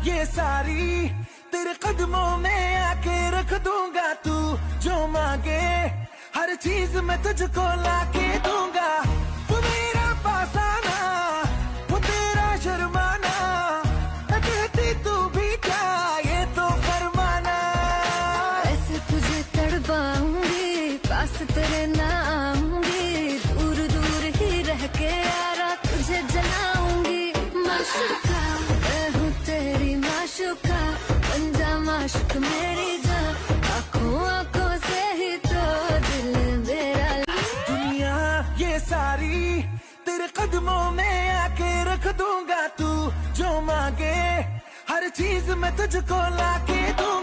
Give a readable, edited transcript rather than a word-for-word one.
ये सारी तेरे कदमों में आके रख दूंगा। तू जो मांगे हर चीज मैं तुझको लाके दूंगा। तू मेरा पास आना, वो तेरा शर्माना, मैं कहती तू भी क्या ये तो फरमाना। ऐसे तुझे तड़पाऊंगी, पास तेरे ना आऊंगी, दूर दूर ही रह के यारा तुझे जलाऊंगी। माशूका मैं हूँ तेरी माशूका, बन जा माशूक मेरी जान, आँखों आँखों से ही तो दिल मेरा। दुनिया ये सारी तेरे कदमों में आके रख दूंगा। तू जो मांगे हर चीज मैं तुझको लाके दूंगा।